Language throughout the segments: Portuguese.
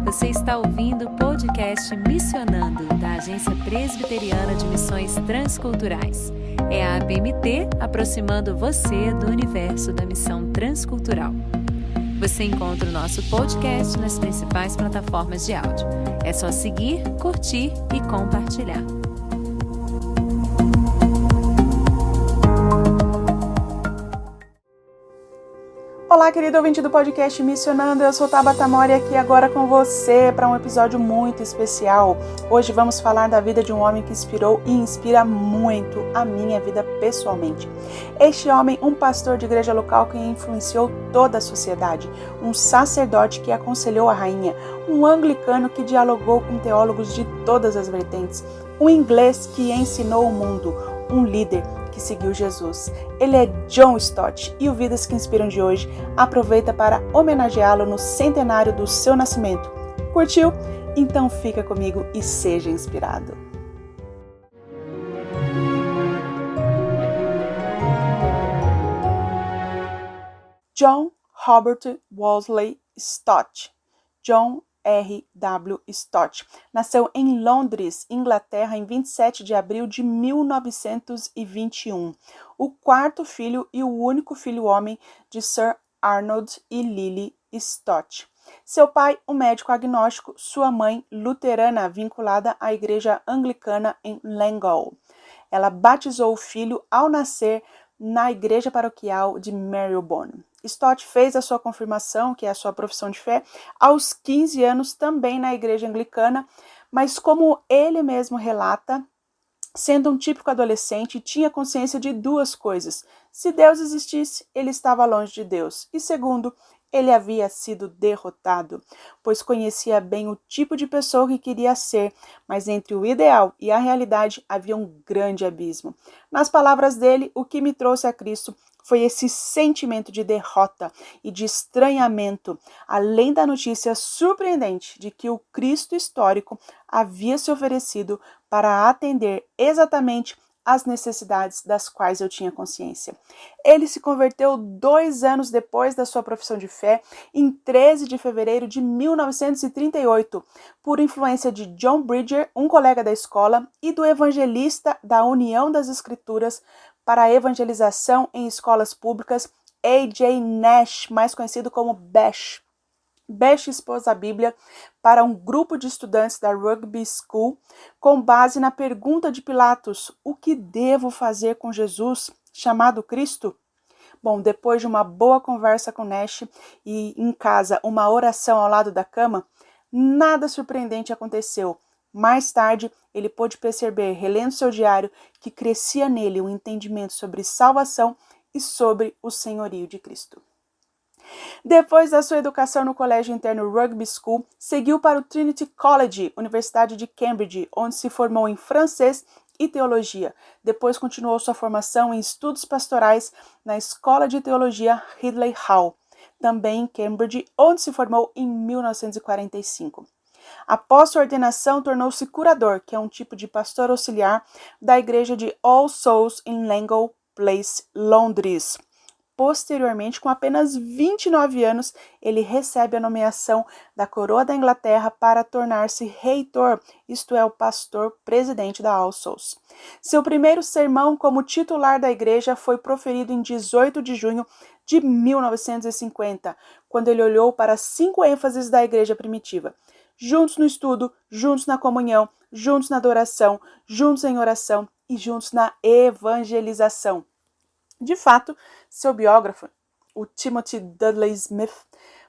Você está ouvindo o podcast Missionando, da Agência Presbiteriana de Missões Transculturais. É a APMT aproximando você do universo da missão transcultural. Você encontra o nosso podcast nas principais plataformas de áudio. É só seguir, curtir e compartilhar. Olá, querido ouvinte do podcast Missionando, eu sou Tabata Mori aqui agora com você para um episódio muito especial. Hoje vamos falar da vida de um homem que inspirou e inspira muito a minha vida pessoalmente. Este homem, um pastor de igreja local que influenciou toda a sociedade, um sacerdote que aconselhou a rainha, um anglicano que dialogou com teólogos de todas as vertentes, um inglês que ensinou o mundo, um líder que seguiu Jesus. Ele é John Stott e o Vidas que Inspiram de hoje aproveita para homenageá-lo no centenário do seu nascimento. Curtiu? Então fica comigo e seja inspirado. John Robert Wolseley Stott. John R.W. Stott. Nasceu em Londres, Inglaterra, em 27 de abril de 1921. O quarto filho e o único filho homem de Sir Arnold e Lily Stott. Seu pai, um médico agnóstico, sua mãe, luterana, vinculada à igreja anglicana em Langall. Ela batizou o filho ao nascer na igreja paroquial de Marylebone. Stott fez a sua confirmação, que é a sua profissão de fé, aos 15 anos também na igreja anglicana, mas como ele mesmo relata, sendo um típico adolescente, tinha consciência de duas coisas. Se Deus existisse, ele estava longe de Deus. E segundo, ele havia sido derrotado, pois conhecia bem o tipo de pessoa que queria ser, mas entre o ideal e a realidade havia um grande abismo. Nas palavras dele, o que me trouxe a Cristo foi esse sentimento de derrota e de estranhamento, além da notícia surpreendente de que o Cristo histórico havia se oferecido para atender exatamente as necessidades das quais eu tinha consciência. Ele se converteu 2 anos depois da sua profissão de fé, em 13 de fevereiro de 1938, por influência de John Bridger, um colega da escola, e do evangelista da União das Escrituras para a Evangelização em Escolas Públicas, A.J. Nash, mais conhecido como Bash. Bash expôs a Bíblia para um grupo de estudantes da Rugby School com base na pergunta de Pilatos: o que devo fazer com Jesus, chamado Cristo? Bom, depois de uma boa conversa com Nash e em casa uma oração ao lado da cama, nada surpreendente aconteceu. Mais tarde, ele pôde perceber, relendo seu diário, que crescia nele um entendimento sobre salvação e sobre o senhorio de Cristo. Depois da sua educação no colégio interno Rugby School, seguiu para o Trinity College, Universidade de Cambridge, onde se formou em francês e teologia. Depois continuou sua formação em estudos pastorais na Escola de Teologia Ridley Hall, também em Cambridge, onde se formou em 1945. Após sua ordenação, tornou-se curador, que é um tipo de pastor auxiliar da igreja de All Souls em Langall Place, Londres. Posteriormente, com apenas 29 anos, ele recebe a nomeação da Coroa da Inglaterra para tornar-se reitor, isto é, o pastor presidente da All Souls. Seu primeiro sermão como titular da igreja foi proferido em 18 de junho de 1950, quando ele olhou para 5 ênfases da igreja primitiva: juntos no estudo, juntos na comunhão, juntos na adoração, juntos em oração e juntos na evangelização. De fato, seu biógrafo, o Timothy Dudley Smith,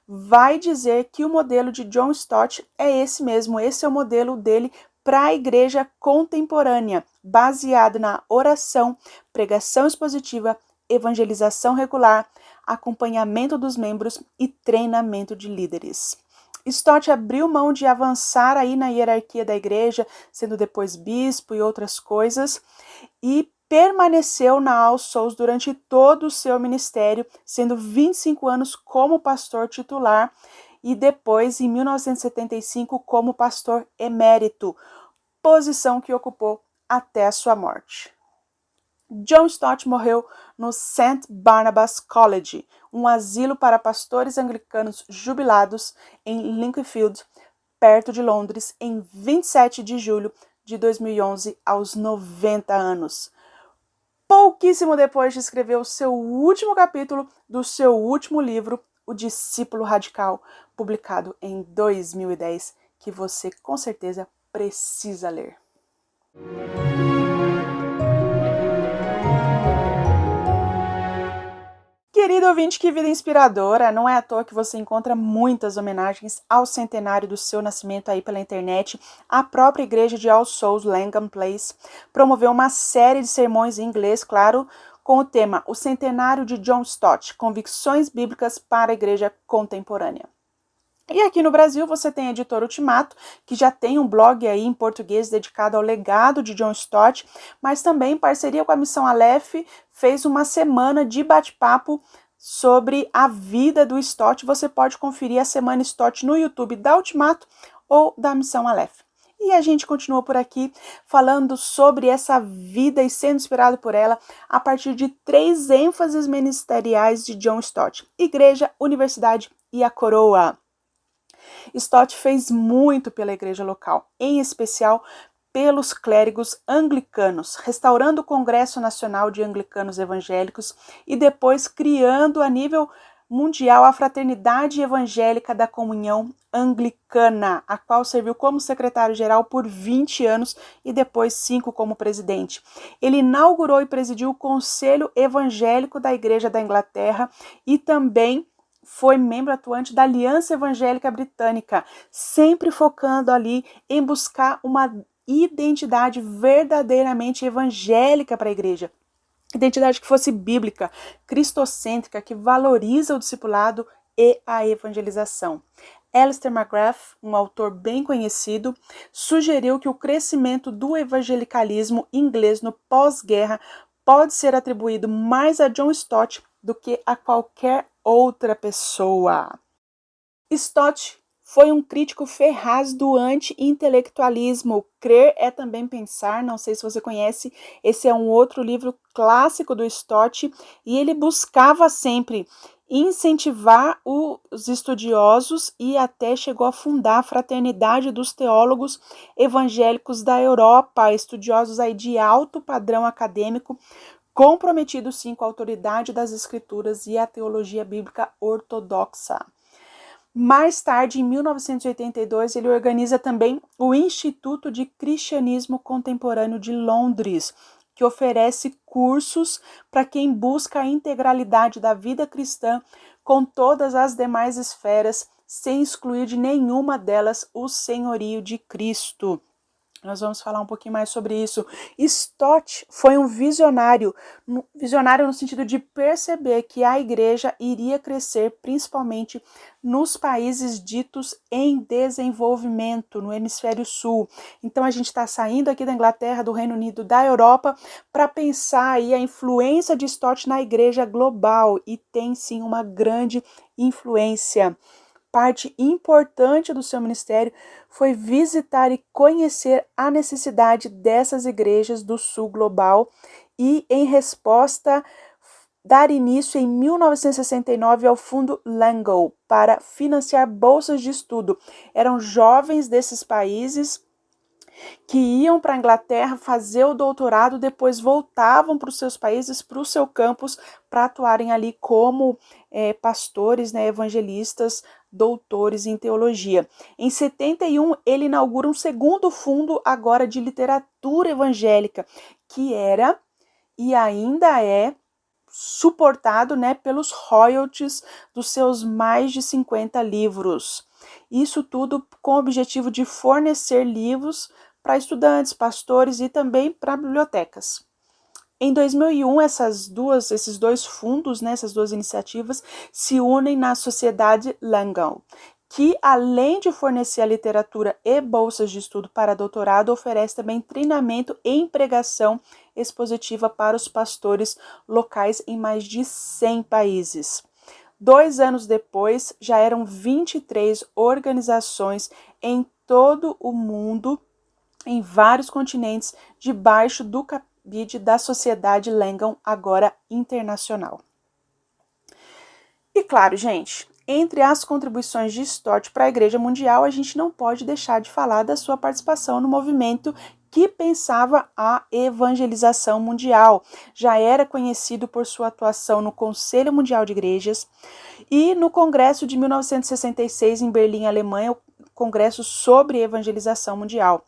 vai dizer que o modelo de John Stott é esse mesmo, esse é o modelo dele para a igreja contemporânea, baseado na oração, pregação expositiva, evangelização regular, acompanhamento dos membros e treinamento de líderes. Stott abriu mão de avançar aí na hierarquia da igreja, sendo depois bispo e outras coisas, e permaneceu na All Souls durante todo o seu ministério, sendo 25 anos como pastor titular e depois, em 1975, como pastor emérito, posição que ocupou até a sua morte. John Stott morreu no St. Barnabas College, um asilo para pastores anglicanos jubilados em Lincolnfield, perto de Londres, em 27 de julho de 2011, aos 90 anos. Pouquíssimo depois de escrever o seu último capítulo do seu último livro, O Discípulo Radical, publicado em 2010, que você com certeza precisa ler. Querido ouvinte, que vida inspiradora! Não é à toa que você encontra muitas homenagens ao centenário do seu nascimento aí pela internet. A própria igreja de All Souls, Langham Place, promoveu uma série de sermões em inglês, claro, com o tema O Centenário de John Stott, Convicções Bíblicas para a Igreja Contemporânea. E aqui no Brasil você tem a Editora Ultimato, que já tem um blog aí em português dedicado ao legado de John Stott, mas também em parceria com a Missão Aleph fez uma semana de bate-papo sobre a vida do Stott. Você pode conferir a Semana Stott no YouTube da Ultimato ou da Missão Aleph. E a gente continua por aqui falando sobre essa vida e sendo inspirado por ela a partir de 3 ênfases ministeriais de John Stott: igreja, universidade e a coroa. Stott fez muito pela igreja local, em especial pelos clérigos anglicanos, restaurando o Congresso Nacional de Anglicanos Evangélicos e depois criando a nível mundial a Fraternidade Evangélica da Comunhão Anglicana, a qual serviu como secretário-geral por 20 anos e depois 5 como presidente. Ele inaugurou e presidiu o Conselho Evangélico da Igreja da Inglaterra e também foi membro atuante da Aliança Evangélica Britânica, sempre focando ali em buscar uma identidade verdadeiramente evangélica para a igreja. Identidade que fosse bíblica, cristocêntrica, que valoriza o discipulado e a evangelização. Alistair McGrath, um autor bem conhecido, sugeriu que o crescimento do evangelicalismo inglês no pós-guerra pode ser atribuído mais a John Stott do que a qualquer outra pessoa. Stott foi um crítico ferraz do anti-intelectualismo. Crer é também pensar, não sei se você conhece, esse é um outro livro clássico do Stott, e ele buscava sempre incentivar os estudiosos e até chegou a fundar a Fraternidade dos Teólogos Evangélicos da Europa, estudiosos aí de alto padrão acadêmico, comprometido sim com a autoridade das escrituras e a teologia bíblica ortodoxa. Mais tarde, em 1982, ele organiza também o Instituto de Cristianismo Contemporâneo de Londres, que oferece cursos para quem busca a integralidade da vida cristã com todas as demais esferas, sem excluir de nenhuma delas o senhorio de Cristo. Nós vamos falar um pouquinho mais sobre isso. Stott foi um visionário no sentido de perceber que a igreja iria crescer principalmente nos países ditos em desenvolvimento, no hemisfério sul. Então a gente está saindo aqui da Inglaterra, do Reino Unido, da Europa, para pensar aí a influência de Stott na igreja global, e tem sim uma grande influência. Parte importante do seu ministério foi visitar e conhecer a necessidade dessas igrejas do sul global e, em resposta, dar início em 1969 ao Fundo Langell para financiar bolsas de estudo. Eram jovens desses países que iam para a Inglaterra fazer o doutorado, depois voltavam para os seus países, para o seu campus, para atuarem ali como pastores, evangelistas, doutores em teologia. Em 71, ele inaugura um segundo fundo agora de literatura evangélica, que era e ainda é suportado pelos royalties dos seus mais de 50 livros. Isso tudo com o objetivo de fornecer livros para estudantes, pastores e também para bibliotecas. Em 2001, esses dois fundos, essas duas iniciativas, se unem na Sociedade Langell, que, além de fornecer a literatura e bolsas de estudo para doutorado, oferece também treinamento em pregação expositiva para os pastores locais em mais de 100 países. 2 anos depois, já eram 23 organizações em todo o mundo, em vários continentes, debaixo do cabide da Sociedade Langell, agora internacional. E claro, gente, Entre as contribuições de Stott para a Igreja Mundial, a gente não pode deixar de falar da sua participação no movimento que pensava a evangelização mundial. Já era conhecido por sua atuação no Conselho Mundial de Igrejas e no Congresso de 1966 em Berlim, Alemanha, o Congresso sobre Evangelização Mundial.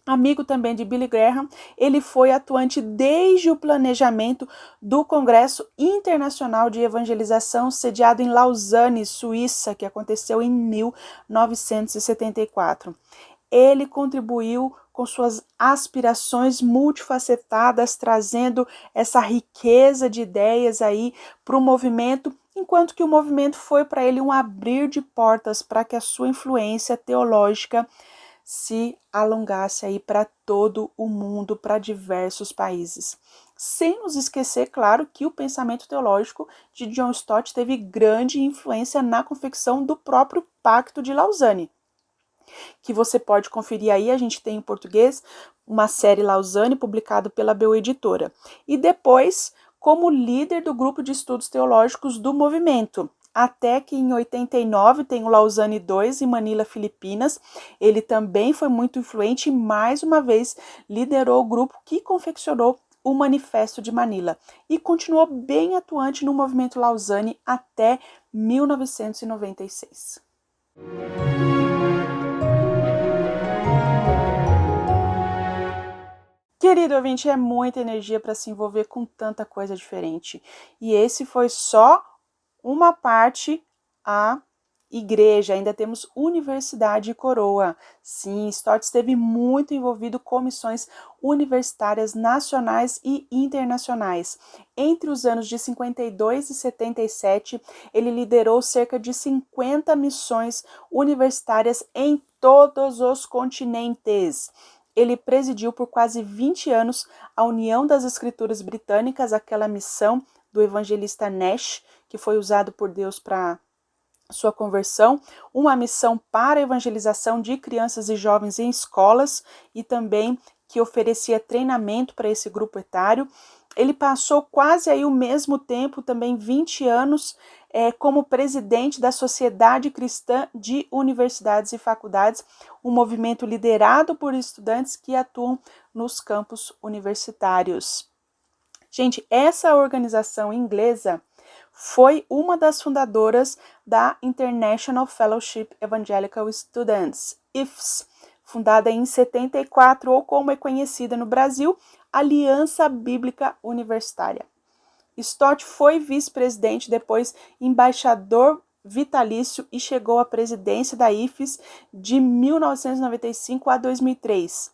Amigo também de Billy Graham, ele foi atuante desde o planejamento do Congresso Internacional de Evangelização, sediado em Lausanne, Suíça, que aconteceu em 1974. Ele contribuiu com suas aspirações multifacetadas, trazendo essa riqueza de ideias aí para o movimento, enquanto que o movimento foi para ele um abrir de portas para que a sua influência teológica se alongasse aí para todo o mundo, para diversos países. Sem nos esquecer, claro, que o pensamento teológico de John Stott teve grande influência na confecção do próprio Pacto de Lausanne, que você pode conferir aí, a gente tem em português, uma série Lausanne, publicada pela Bell Editora. E depois, como líder do grupo de estudos teológicos do movimento, até que em 89 tem o Lausanne II em Manila, Filipinas. Ele também foi muito influente e mais uma vez liderou o grupo que confeccionou o Manifesto de Manila e continuou bem atuante no movimento Lausanne até 1996. Querido ouvinte, é muita energia para se envolver com tanta coisa diferente. E esse foi só uma parte a igreja, ainda temos universidade e coroa. Sim, Stott esteve muito envolvido com missões universitárias nacionais e internacionais. Entre os anos de 52 e 77, ele liderou cerca de 50 missões universitárias em todos os continentes. Ele presidiu por quase 20 anos a União das Escrituras Britânicas, aquela missão do evangelista Nash, que foi usado por Deus para sua conversão, uma missão para a evangelização de crianças e jovens em escolas e também que oferecia treinamento para esse grupo etário. Ele passou quase aí o mesmo tempo, também 20 anos, como presidente da Sociedade Cristã de Universidades e Faculdades, um movimento liderado por estudantes que atuam nos campos universitários. Gente, essa organização inglesa foi uma das fundadoras da International Fellowship Evangelical Students, IFES, fundada em 74, ou como é conhecida no Brasil, Aliança Bíblica Universitária. Stott foi vice-presidente, depois embaixador vitalício e chegou à presidência da IFES de 1995 a 2003.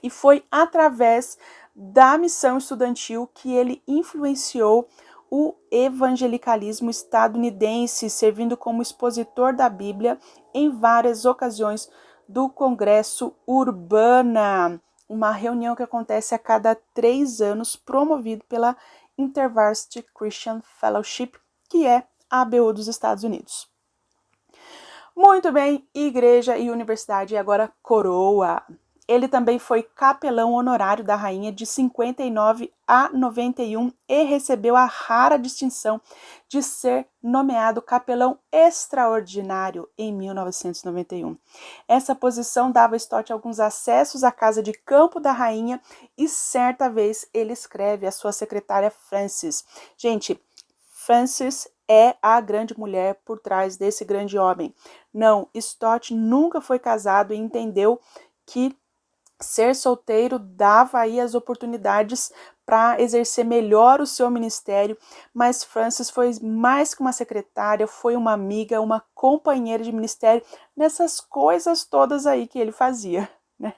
E foi através da missão estudantil que ele influenciou o evangelicalismo estadunidense, servindo como expositor da Bíblia em várias ocasiões do Congresso Urbana, uma reunião que acontece a cada 3 anos, promovido pela InterVarsity Christian Fellowship, que é a ABU dos Estados Unidos. Muito bem, igreja e universidade, e agora coroa. Ele também foi capelão honorário da rainha de 59 a 91 e recebeu a rara distinção de ser nomeado capelão extraordinário em 1991. Essa posição dava a Stott alguns acessos à casa de campo da rainha e certa vez ele escreve à sua secretária Frances. Gente, Frances é a grande mulher por trás desse grande homem. Não, Stott nunca foi casado e entendeu que ser solteiro dava aí as oportunidades para exercer melhor o seu ministério, mas Frances foi mais que uma secretária, foi uma amiga, uma companheira de ministério nessas coisas todas aí que ele fazia, né?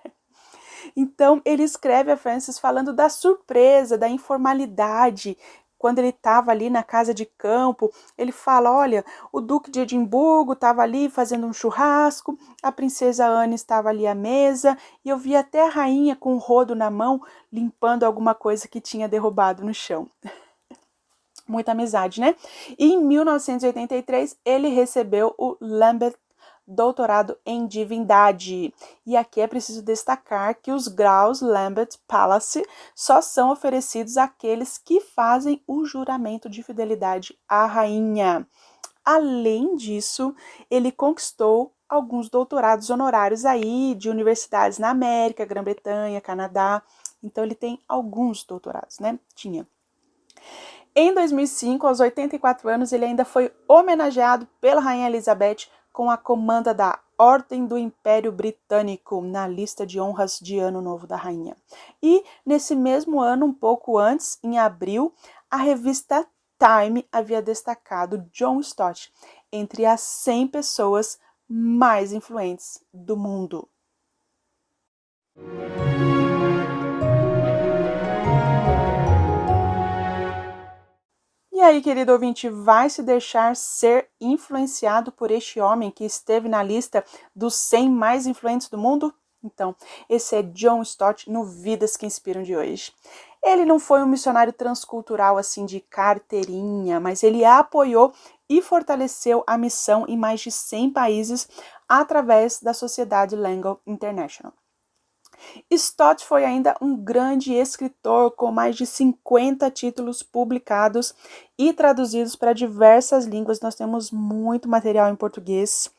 Então, ele escreve a Frances falando da surpresa, da informalidade. Quando ele estava ali na casa de campo, ele fala, olha, o Duque de Edimburgo estava ali fazendo um churrasco, a princesa Anne estava ali à mesa, e eu vi até a rainha com um rodo na mão, limpando alguma coisa que tinha derrubado no chão. Muita amizade, né? E em 1983, ele recebeu o Lambeth doutorado em divindade. E aqui é preciso destacar que os graus Lambeth Palace só são oferecidos àqueles que fazem o juramento de fidelidade à rainha. Além disso, ele conquistou alguns doutorados honorários aí de universidades na América, Grã-Bretanha, Canadá. Então, ele tem alguns doutorados, né? Tinha. Em 2005, aos 84 anos, ele ainda foi homenageado pela Rainha Elizabeth com a comanda da Ordem do Império Britânico na lista de honras de Ano Novo da Rainha. E nesse mesmo ano, um pouco antes, em abril, a revista Time havia destacado John Stott entre as 100 pessoas mais influentes do mundo. E aí, querido ouvinte, vai se deixar ser influenciado por este homem que esteve na lista dos 100 mais influentes do mundo? Então, esse é John Stott no Vidas que Inspiram de hoje. Ele não foi um missionário transcultural assim de carteirinha, mas ele apoiou e fortaleceu a missão em mais de 100 países através da Sociedade Langell International. Stott foi ainda um grande escritor com mais de 50 títulos publicados e traduzidos para diversas línguas. Nós temos muito material em português,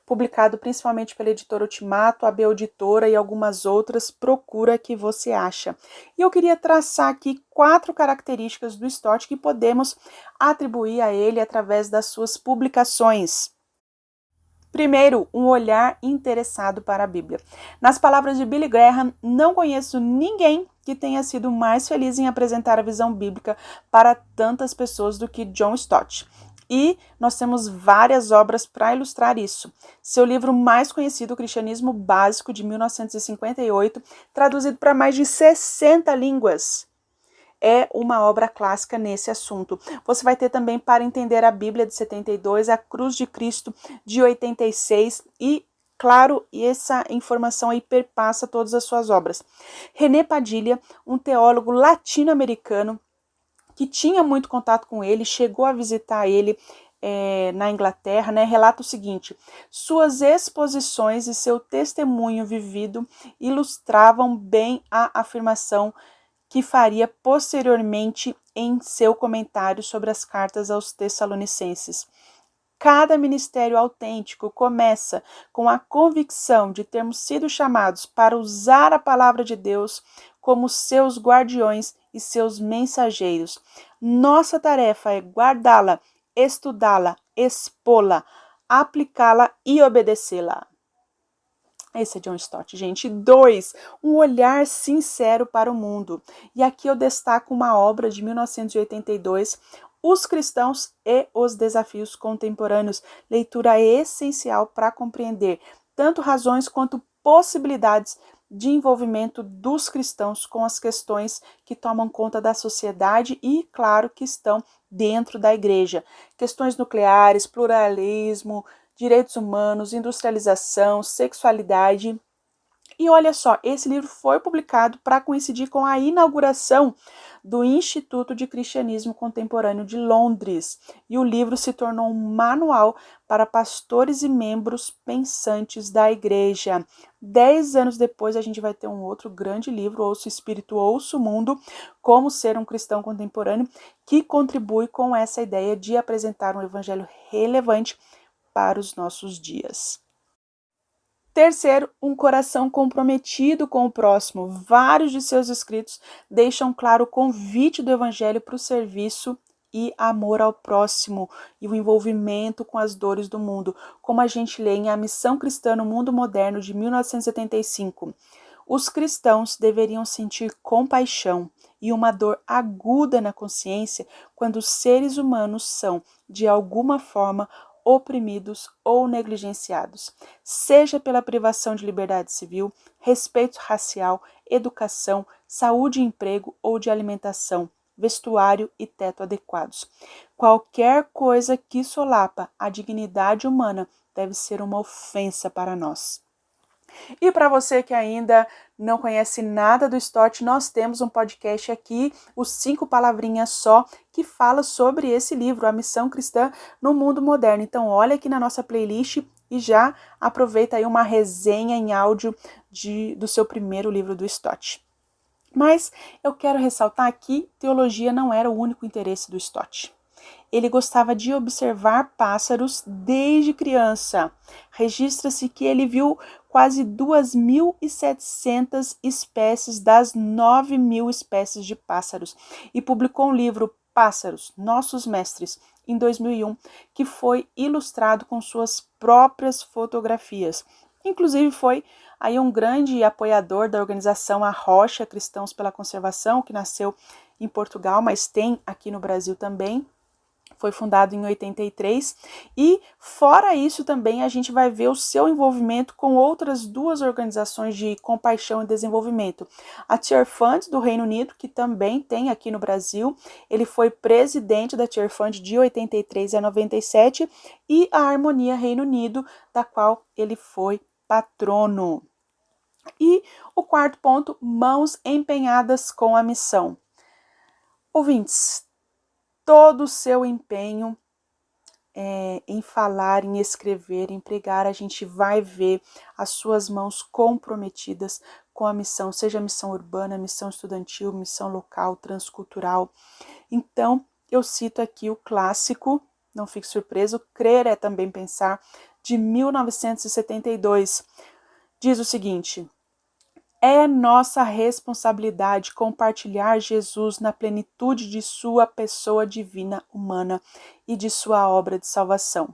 publicado principalmente pela editora Ultimato, a AB Editora e algumas outras. Procura que você acha. E eu queria traçar aqui 4 características do Stott que podemos atribuir a ele através das suas publicações. Primeiro, um olhar interessado para a Bíblia. Nas palavras de Billy Graham, não conheço ninguém que tenha sido mais feliz em apresentar a visão bíblica para tantas pessoas do que John Stott. E nós temos várias obras para ilustrar isso. Seu livro mais conhecido, O Cristianismo Básico, de 1958, traduzido para mais de 60 línguas. É uma obra clássica nesse assunto. Você vai ter também Para Entender a Bíblia, de 72, A Cruz de Cristo, de 86, e, claro, essa informação aí perpassa todas as suas obras. René Padilha, um teólogo latino-americano que tinha muito contato com ele, chegou a visitar ele na Inglaterra, né, relata o seguinte: suas exposições e seu testemunho vivido ilustravam bem a afirmação que faria posteriormente em seu comentário sobre as cartas aos Tessalonicenses. Cada ministério autêntico começa com a convicção de termos sido chamados para usar a palavra de Deus como seus guardiões e seus mensageiros. Nossa tarefa é guardá-la, estudá-la, expô-la, aplicá-la e obedecê-la. Esse é John Stott, gente. 2, um olhar sincero para o mundo. E aqui eu destaco uma obra de 1982, Os Cristãos e os Desafios Contemporâneos. Leitura essencial para compreender tanto razões quanto possibilidades de envolvimento dos cristãos com as questões que tomam conta da sociedade e, claro, que estão dentro da igreja. Questões nucleares, pluralismo, direitos humanos, industrialização, sexualidade. E olha só, esse livro foi publicado para coincidir com a inauguração do Instituto de Cristianismo Contemporâneo de Londres. E o livro se tornou um manual para pastores e membros pensantes da igreja. 10 anos depois, a gente vai ter um outro grande livro, Ouça o Espírito, Ouça o Mundo, Como Ser um Cristão Contemporâneo, que contribui com essa ideia de apresentar um evangelho relevante para os nossos dias. Terceiro, um coração comprometido com o próximo. Vários de seus escritos deixam claro o convite do evangelho para o serviço e amor ao próximo e o envolvimento com as dores do mundo, como a gente lê em A Missão Cristã no Mundo Moderno, de 1975. Os cristãos deveriam sentir compaixão e uma dor aguda na consciência quando os seres humanos são, de alguma forma, oprimidos ou negligenciados, seja pela privação de liberdade civil, respeito racial, educação, saúde e emprego ou de alimentação, vestuário e teto adequados. Qualquer coisa que solapa a dignidade humana deve ser uma ofensa para nós. E para você que ainda não conhece nada do Stott, nós temos um podcast aqui, os 5 palavrinhas só, que fala sobre esse livro, A Missão Cristã no Mundo Moderno. Então olha aqui na nossa playlist e já aproveita aí uma resenha em áudio do seu primeiro livro do Stott. Mas eu quero ressaltar que teologia não era o único interesse do Stott. Ele gostava de observar pássaros desde criança. Registra-se que ele viu quase 2.700 espécies das 9.000 espécies de pássaros e publicou um livro, Pássaros, Nossos Mestres, em 2001, que foi ilustrado com suas próprias fotografias. Inclusive foi aí um grande apoiador da organização A Rocha Cristãos pela Conservação, que nasceu em Portugal, mas tem aqui no Brasil também. Foi fundado em 83 e, fora isso, também a gente vai ver o seu envolvimento com outras duas organizações de compaixão e desenvolvimento. A Tear Fund do Reino Unido, que também tem aqui no Brasil, ele foi presidente da Tear Fund de 83 a 97, e a Harmonia Reino Unido, da qual ele foi patrono. E o quarto ponto, mãos empenhadas com a missão. Ouvintes, todo o seu empenho em falar, em escrever, em pregar, a gente vai ver as suas mãos comprometidas com a missão, seja a missão urbana, missão estudantil, missão local, transcultural. Então, eu cito aqui o clássico, não fique surpreso, Crer é Também Pensar, de 1972. Diz o seguinte: é nossa responsabilidade compartilhar Jesus na plenitude de sua pessoa divina humana e de sua obra de salvação,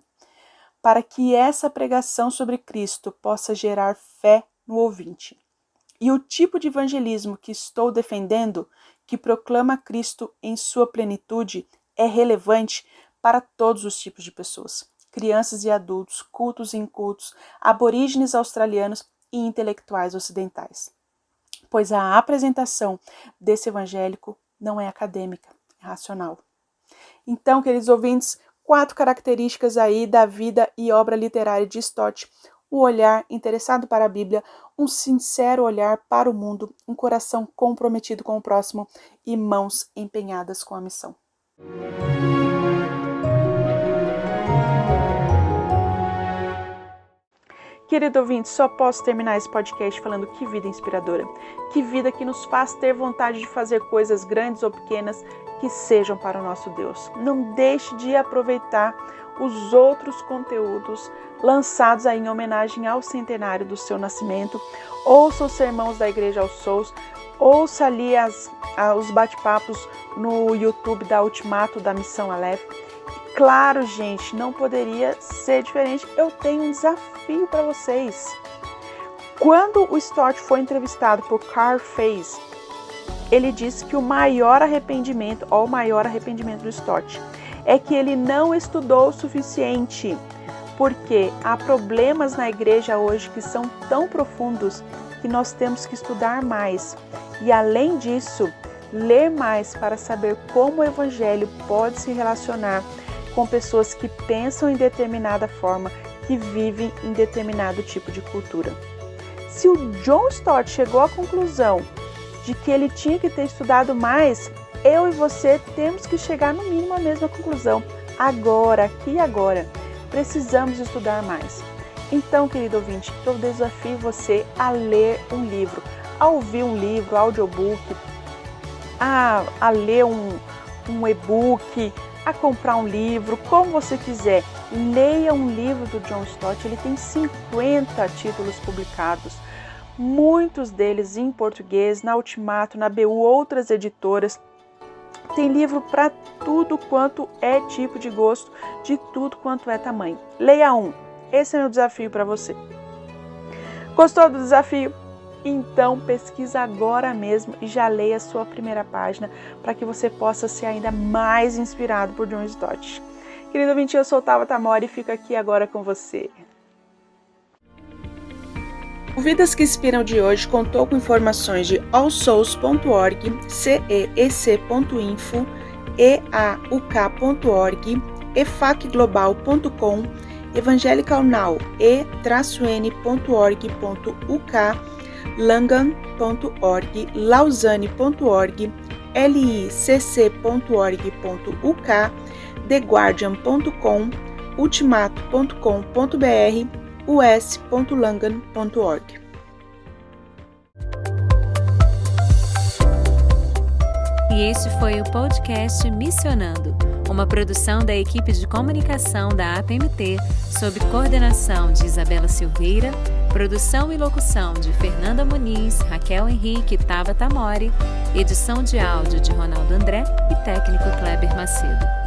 para que essa pregação sobre Cristo possa gerar fé no ouvinte. E o tipo de evangelismo que estou defendendo, que proclama Cristo em sua plenitude, é relevante para todos os tipos de pessoas, crianças e adultos, cultos e incultos, aborígenes australianos e intelectuais ocidentais. Pois a apresentação desse evangélico não é acadêmica, é racional. Então, queridos ouvintes, 4 características aí da vida e obra literária de Stott: o olhar interessado para a Bíblia, um sincero olhar para o mundo, um coração comprometido com o próximo e mãos empenhadas com a missão. Querido ouvinte, só posso terminar esse podcast falando que vida inspiradora, que vida que nos faz ter vontade de fazer coisas grandes ou pequenas que sejam para o nosso Deus. Não deixe de aproveitar os outros conteúdos lançados aí em homenagem ao centenário do seu nascimento. Ouça os sermãos da Igreja aos Souls, ouça ali os bate-papos no YouTube da Ultimato da Missão Aleph. Claro, gente, não poderia ser diferente. Eu tenho um desafio para vocês. Quando o Stott foi entrevistado por Carl Feiss, ele disse que o maior arrependimento do Stott, é que ele não estudou o suficiente, porque há problemas na igreja hoje que são tão profundos que nós temos que estudar mais. E além disso, ler mais para saber como o evangelho pode se relacionar com pessoas que pensam em determinada forma, que vivem em determinado tipo de cultura. Se o John Stott chegou à conclusão de que ele tinha que ter estudado mais, eu e você temos que chegar no mínimo à mesma conclusão. Agora, aqui e agora, precisamos estudar mais. Então, querido ouvinte, eu desafio você a ler um livro, a ouvir um livro, audiobook, a ler um e-book, a comprar um livro, como você quiser. Leia um livro do John Stott, ele tem 50 títulos publicados, muitos deles em português, na Ultimato, na BU, outras editoras. Tem livro para tudo quanto é tipo de gosto, de tudo quanto é tamanho. Leia um, esse é o meu desafio para você. Gostou do desafio? Então pesquisa agora mesmo e já leia a sua primeira página para que você possa ser ainda mais inspirado por John Stott. Querido ouvinte, eu sou Tabata Mori e fico aqui agora com você. O Vidas que Inspiram de hoje contou com informações de allsouls.org, ceec.info, eauk.org, efacglobal.com, evangelicalnow, e-n.org.uk, langan.org, lausanne.org, licc.org.uk, theguardian.com, ultimato.com.br, us.langan.org. E este foi o podcast Missionando, uma produção da equipe de comunicação da APMT, sob coordenação de Isabela Silveira, produção e locução de Fernanda Muniz, Raquel Henrique e Tabata Mori, edição de áudio de Ronaldo André e técnico Kleber Macedo.